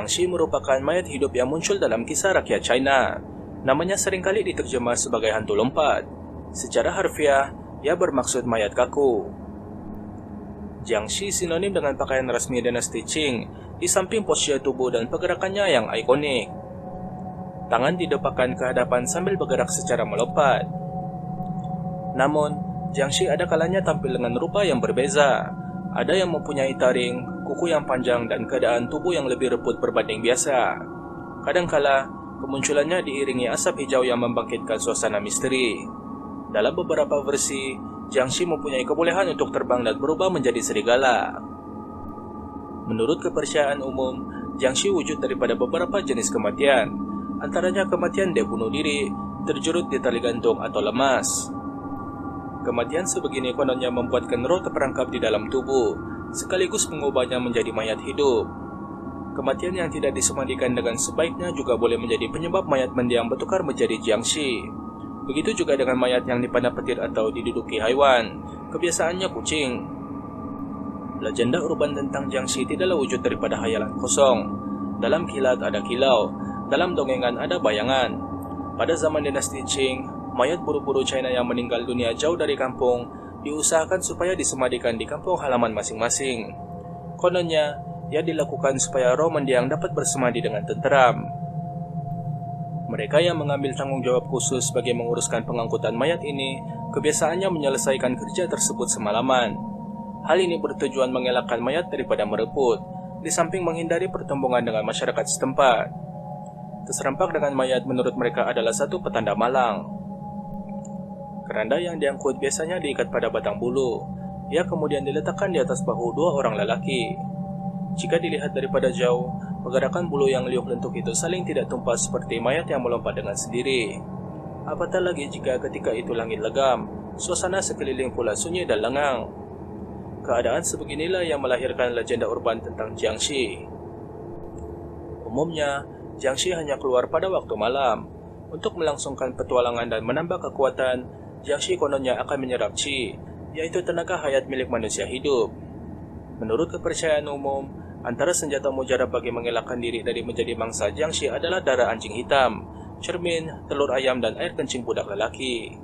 Jiangxi merupakan mayat hidup yang muncul dalam kisah rakyat China. Namanya seringkali diterjemah sebagai hantu lompat. Secara harfiah, ia bermaksud mayat kaku. Jiangxi sinonim dengan pakaian resmi dinasti Qing, di samping posisi tubuh dan pergerakannya yang ikonik. Tangan didepakkan ke hadapan sambil bergerak secara melompat. Namun, Jiangxi ada kalanya tampil dengan rupa yang berbeza. Ada yang mempunyai taring, kuku yang panjang, dan keadaan tubuh yang lebih reput berbanding biasa. Kadangkala, kemunculannya diiringi asap hijau yang membangkitkan suasana misteri. Dalam beberapa versi, Jiangxi mempunyai kebolehan untuk terbang dan berubah menjadi serigala. Menurut kepercayaan umum, Jiangxi wujud daripada beberapa jenis kematian, antaranya kematian dia bunuh diri, terjurut di tali gantung atau lemas. Kematian sebegini kononnya membuatkan roh terperangkap di dalam tubuh, sekaligus mengubahnya menjadi mayat hidup. Kematian yang tidak disemandikan dengan sebaiknya juga boleh menjadi penyebab mayat mendiang bertukar menjadi Jiangxi. Begitu juga dengan mayat yang dipandang petir atau diduduki haiwan, kebiasaannya kucing. Legenda urban tentang Jiangxi tidaklah wujud daripada hayalan kosong. Dalam kilat ada kilau, dalam dongengan ada bayangan. Pada zaman dinasti Qing, mayat buru-buru China yang meninggal dunia jauh dari kampung diusahakan supaya disemadikan di kampung halaman masing-masing. Kononnya, ia dilakukan supaya roh mendiang dapat bersemadi dengan tenteram. Mereka yang mengambil tanggung jawab khusus bagi menguruskan pengangkutan mayat ini, kebiasaannya menyelesaikan kerja tersebut semalaman. Hal ini bertujuan mengelakkan mayat daripada mereput, di samping menghindari pertumbungan dengan masyarakat setempat. Terserempak dengan mayat menurut mereka adalah satu petanda malang. Keranda yang diangkut biasanya diikat pada batang bulu. Ia kemudian diletakkan di atas bahu dua orang lelaki. Jika dilihat daripada jauh, pergerakan bulu yang liuk lentuk itu saling tidak tumpah seperti mayat yang melompat dengan sendiri. Apatah lagi jika ketika itu langit legam, suasana sekeliling pula sunyi dan lengang. Keadaan sebeginilah yang melahirkan legenda urban tentang Jiangxi. Umumnya, Jiangxi hanya keluar pada waktu malam. Untuk melangsungkan petualangan dan menambah kekuatan, Jiangxi kononnya akan menyerap Qi, yaitu tenaga hayat milik manusia hidup. Menurut kepercayaan umum, antara senjata mujarab bagi mengelakkan diri dari menjadi mangsa Jiangxi adalah darah anjing hitam, cermin, telur ayam, dan air kencing budak lelaki.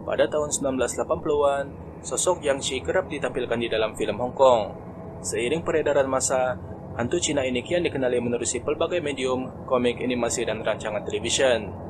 Pada tahun 1980-an, sosok Jiangxi kerap ditampilkan di dalam film Hong Kong. Seiring peredaran massa, hantu Cina ini kian dikenali menerusi pelbagai medium, komik, animasi, dan rancangan televisyen.